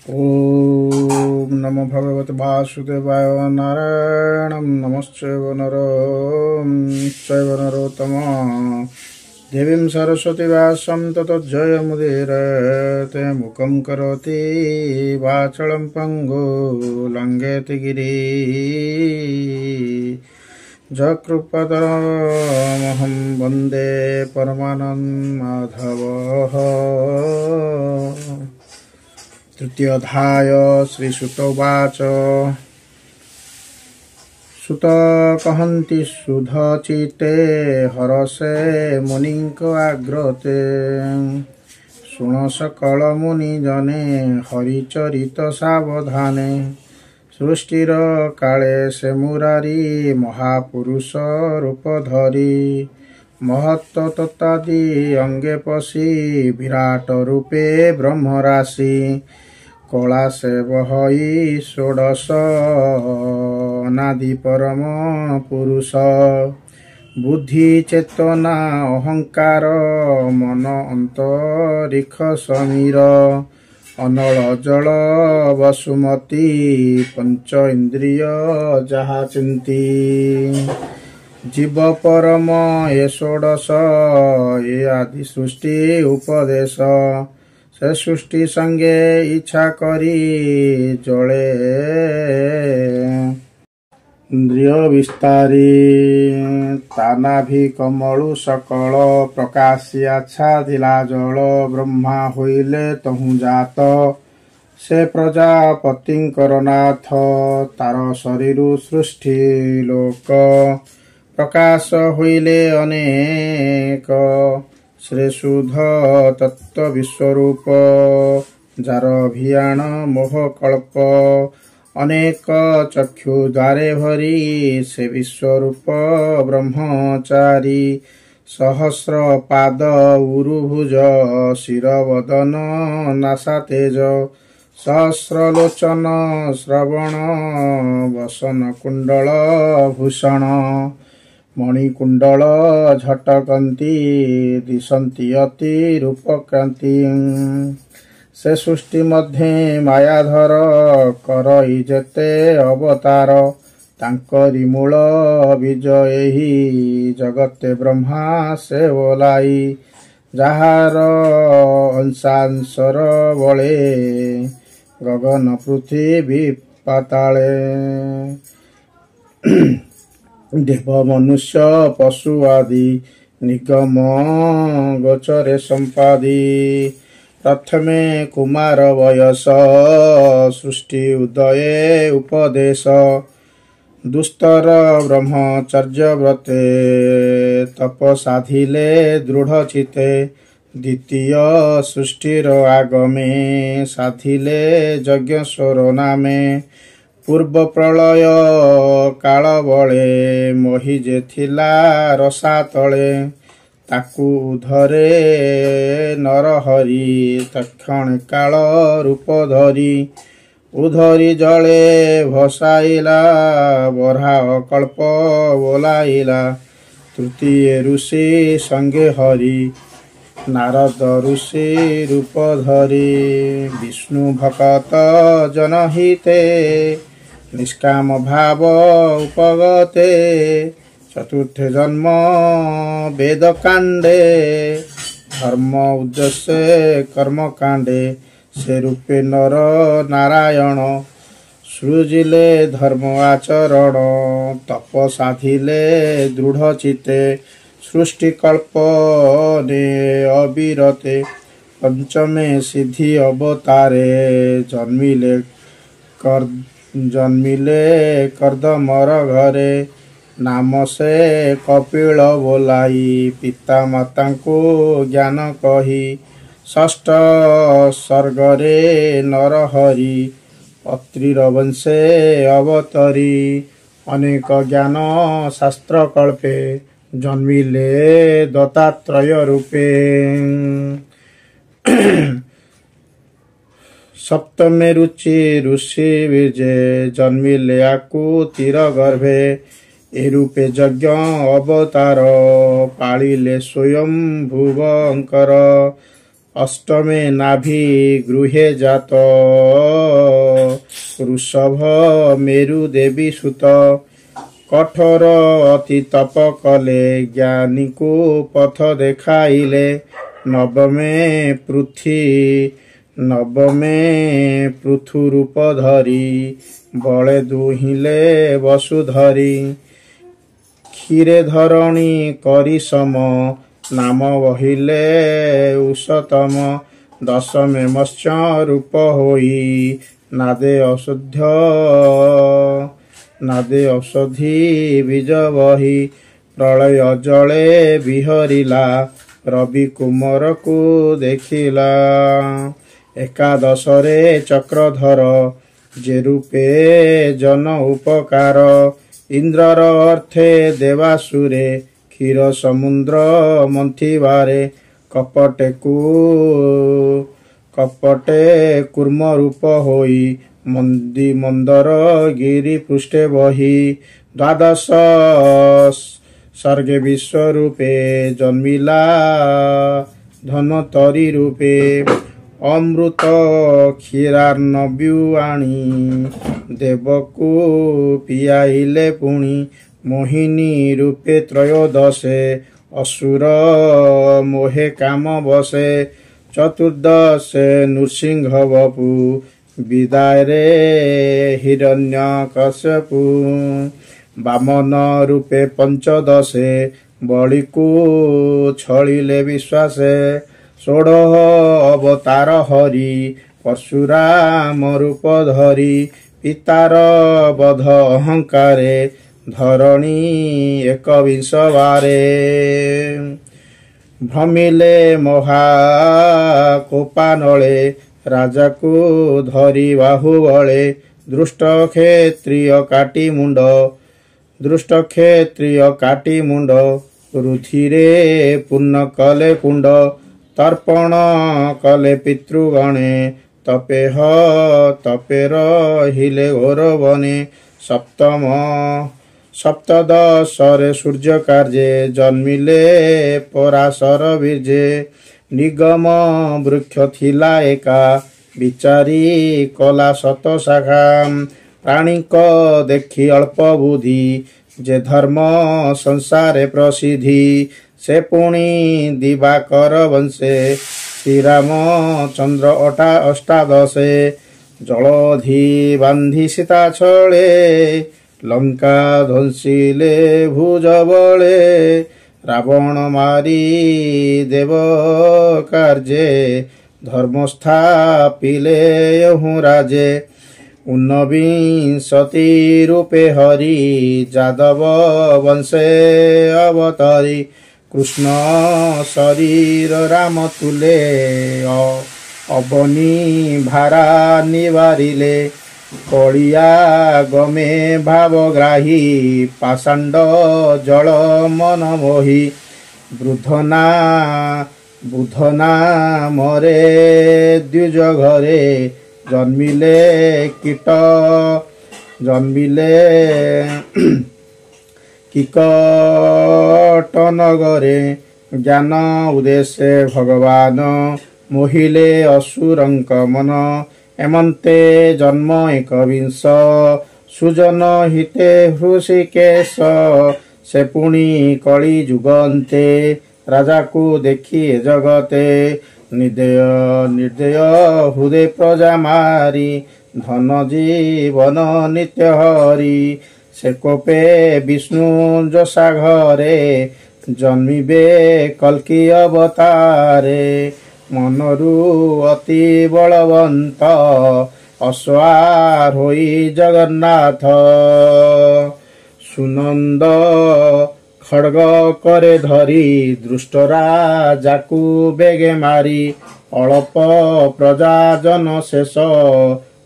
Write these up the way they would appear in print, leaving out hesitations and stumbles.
ओम नमो भगवते वासुदेवाय नारायणं नमश्चैव नरोत्तमं देवीं सरस्वती व्यासं ततो जयमुदीरये मुखं करोति वाचालं पङ्गु लङ्घयति गिरिं जकृपतमहं वन्दे परमानन्दं माधवः। तृतीयोऽध्याय श्रीसुत उवाच। सुत कहन्ति सुधचिते हरसे मुनिंक आग्रते शुण सकल मुनि जने हरिचरित सावधाने सृष्टिर काले से मुरारी महापुरुष रूप धरी महत्व तत्तादि अंगे पशि विराट रूपे ब्रह्मराशि कला से बहई षोडश अनादि परम पुरुष बुद्धि चेतना अहंकार मन अंतरिक्ष समीर अनल जल वसुमती पंच इंद्रिय जहा चिंती जीव परम ये षोडश ये आदि सृष्टि उपदेश से सृष्टि संगे इच्छा करी जले इंद्रिय विस्तारी तानाभि कमलु सकल प्रकाशिया छादिला जल ब्रह्मा होइले तहु जात से प्रजापतिंकर नाथ तार शरीरु सृष्टि लोक प्रकाश होइले अनेक श्री शुद्ध तत्व विश्वरूप जार अभियान मोह कल्प अनेक चक्षु द्वारे भरी से विश्वरूप ब्रह्मचारी सहस्र पाद उरुभुज शिरवदन नासा तेज सहस्र लोचन श्रवण वसन कुंडल भूषण मणिकुंडल झटकंती दिशंती अति रूपक्रांति से सृष्टि मध्य मायाधर करई जेते अवतार तांकरी मूल बीज एही जगते ब्रह्मा से बोलाई जहार अंशांशर बळे गगन पृथ्वी पाताले देव मनुष्य पशु आदि निगम गोचरे संपादी प्रथमे कुमार वयस सृष्टि उदये उपदेश दुस्तर ब्रह्मचर्य व्रते तप साधिले दृढ़ चिते द्वितीय सृष्टिर आगमे साधिले यज्ञेश्वर नामे पूर्व प्रलय काल बळे मोहि जे थिला रसा तळे ताकू उधरे नरहरि तक्षण काल रूप धरी उधरी जले भसाइला बराह कल्प बोलाइला तृतीय ऋषि संगे हरि नारद ऋषि रूप धरी विष्णु भक्त जनहिते निष्काम भाव उपगते चतुर्थ जन्म वेद कांडे धर्म उद्देश्य कर्म कांडे से रूपे नर नारायण सृजिले धर्म आचरण तप साधिले दृढ़ चिते सृष्टि कल्पने अविरते पंचमे सिद्धि अवतारे जन्मिले कर्दमर घरे नाम से कपिल बोलाई पिता माता को ज्ञान कही षष्ठ सर्गरे नरहरि पत्रीर वंशे अवतरी अनेक ज्ञान शास्त्र कल्पे जन्मिले दत्तात्रय रूपे सप्तमे रुचि ऋषि विजय जन्मिले आकु तीर गर्भे ए रूपे यज्ञ अवतार पालिले स्वयं भुवंकर अष्टमे नाभि गृहे जात वृषभ मेरु देवी सुत कठोर अति तप कले ज्ञानी को पथ देखाइले नवमे पृथु रूप धरी बळे दुहिले वसुधरी क्षीरे धरणी करी सम नाम वहिले उषतम दशमे मत्स्य रूप होई नादे औषधि बीज बही प्रलय जले बिहरिला रवि कुमार को देखिला एकादशरे चक्रधर जे रूपे जन उपकार इंद्रर अर्थे देवासुरे क्षीर समुद्र मंथिबारे कपटे कूर्म रूप होई मंदर गिरी पृष्ठे बही द्वादश सर्गे विश्व रूपे जन्मिला धनतरी रूपे अमृत क्षीरार्णव्यू आणी देवकू पियाइले पुणी मोहिनी रूपे त्रयोदशे असुर मोहे काम बसे चतुर्दशे नृसिंह बपू विदाय रे हिरण्यकश्यपु बामन रूपे पंचदशे बलिकू छलिले विश्वासे षोडश अवतार हरि परशुराम रूप धरी पितार बध अहंकारे धरणी एकविंश बारे भ्रमिले महाकोपानले राजा को धरी बाहु बले दृष्ट क्षत्रिय काटी मुंड रुधिरे पूर्ण कले कुंड तर्पण कले पितृगणे तपे रहिले घोर बने सप्तदशरे सूर्य कार्ये जन्मिले पराशर बीर्जे निगम वृक्ष थिला एका विचारी कला शत शाखा प्राणिक देखी अल्प बुद्धि जे धर्म संसारे प्रसिद्धि से पुणी दिवाकर वंशे श्रीराम चंद्र अष्टादशे जलधि बांधि सीता छले लंका ध्वंसिले भुज बले रावण मारी देव कार्ये धर्म स्थापिले यहूँ राजे ऊनविंशति रूपे हरि जादव वंशे अवतरी कृष्ण शरीर राम तुले अवनी भारा निवारिले कलिया गमे भावग्राही पाषाण्ड जल मन मोही बुधना मरे द्विज घरे जन्मिले किकट नगरे ज्ञान उद्देश्य भगवान मोहिले असुरंक मन एमंते जन्म एकविंश सुजन हिते हृषिकेश से पुणी कली जुगंते राजा को देखी जगते निर्दय हृदय प्रजा मारी धन जीवन नित्य हरि से कोपे विष्णु जसा घरे जन्मिबे कल्कि अवतारे मनरु अति बलवंत अश्वार होई जगन्नाथ सुनंद खड्ग करे धरी दुष्टराजाकु बेगे मारी अल्प प्रजा जन शेष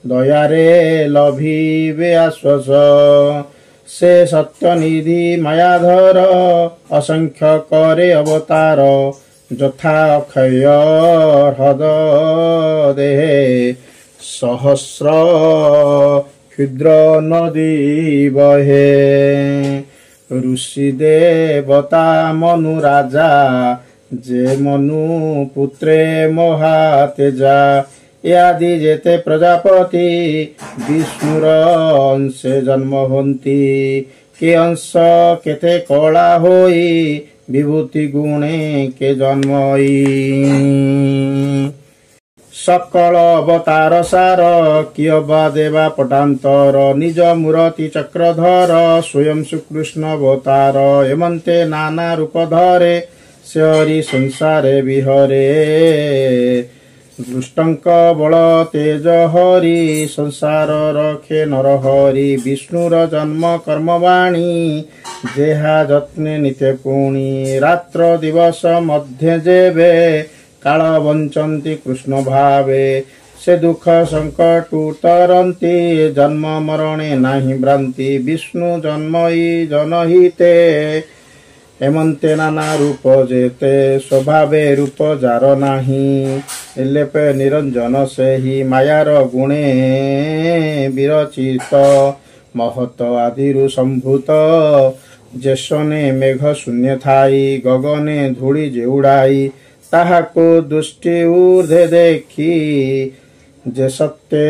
दयारे लभिबे आश्वास से सत्यनिधि मायाधर असंख्य करे अवतार यथा अक्षय हृद देहे सहस्र क्षुद्र नदी बहे ऋषि देवता मनु राजा যে মনু পুত্রে মহাতেজা ইয়াদি যেতে প্রজাপতি বিষ্ণুর অংশে জন্ম হন্তি কে অংশ কেতে কলা হই বিভূতি গুণে কে জন্মই সকল অবতার সার কিয় বা দেবা পটান্তর নিজ মূরতি চক্রধর স্বয়ং শ্রীকৃষ্ণ অবতার এমন্তে নানা রূপ ধরে ସେ ହରି ସଂସାରେ ବିହରେ ଦୁଷ୍ଟଙ୍କ ବଳ ତେଜ ହରି ସଂସାର ରଖେ ନର ହରି ବିଷ୍ଣୁର ଜନ୍ମ କର୍ମବାଣୀ ଯେହା ଯତ୍ନେ ନିତେ ପୁଣି ରାତ୍ର ଦିବସ ମଧ୍ୟ ଯେବେ କାଳ ବଞ୍ଚନ୍ତି କୃଷ୍ଣ ଭାବେ ସେ ଦୁଃଖ ସଙ୍କଟୁ ତରନ୍ତି ଜନ୍ମ ମରଣେ ନାହିଁ ଭ୍ରାନ୍ତି ବିଷ୍ଣୁ ଜନ୍ମଇ ଜନହିତେ ଏମନ୍ତେ ନାନା ରୂପ ଯେତେ ସ୍ୱଭାବେ ରୂପ ଯାର ନାହିଁ ଏଲେପେ ନିରଞ୍ଜନ ସେହି ମାୟାର ଗୁଣେ ବିରଚିତ ମହତ ଆଦିରୁ ସମ୍ଭୂତ ଯେସନେ ମେଘ ଶୂନ୍ୟ ଥାଇ ଗଗନେ ଧୂଳି ଯେଉଡ଼ାଇ ତାହାକୁ ଦୃଷ୍ଟି ଊର୍ଦ୍ଧ୍ୱେ ଦେଖି ଯେ ସତ୍ୟ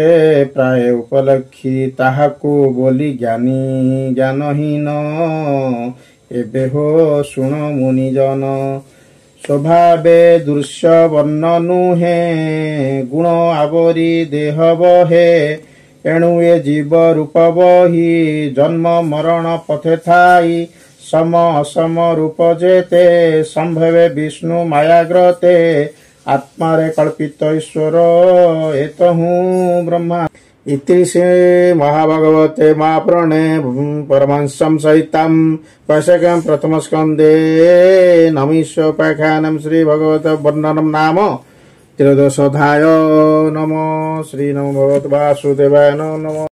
ପ୍ରାୟ ଉପଲକ୍ଷୀ ତାହାକୁ ବୋଲି ଜ୍ଞାନୀ ଜ୍ଞାନହୀନ ଏବେ ହୋ ଶୁଣ ମୁନିଜନ ସ୍ୱଭାବେ ଦୃଶ୍ୟ ବର୍ଣ୍ଣ ନୁହେଁ ଗୁଣ ଆବରି ଦେହ ବହେ ଏଣୁ ଏ ଜୀବ ରୂପ ବହି ଜନ୍ମ ମରଣ ପଥେ ଥାଇ ସମ ଅସମ ରୂପ ଯେତେ ସମ୍ଭବେ ବିଷ୍ଣୁ ମାୟାଗ୍ରତେ ଆତ୍ମାରେ କଳ୍ପିତ ଈଶ୍ୱର ଏତହୁଁ ବ୍ରହ୍ମା इति श्री महाभागवते महापुराणे परमहंसं सहितं वैशाखं प्रथमस्कन्धे नमोपाख्यानं श्री भगवत वर्णनं नाम त्रयोदशोऽध्याय। नमो श्री नमो भगवते वासुदेवाय नमो।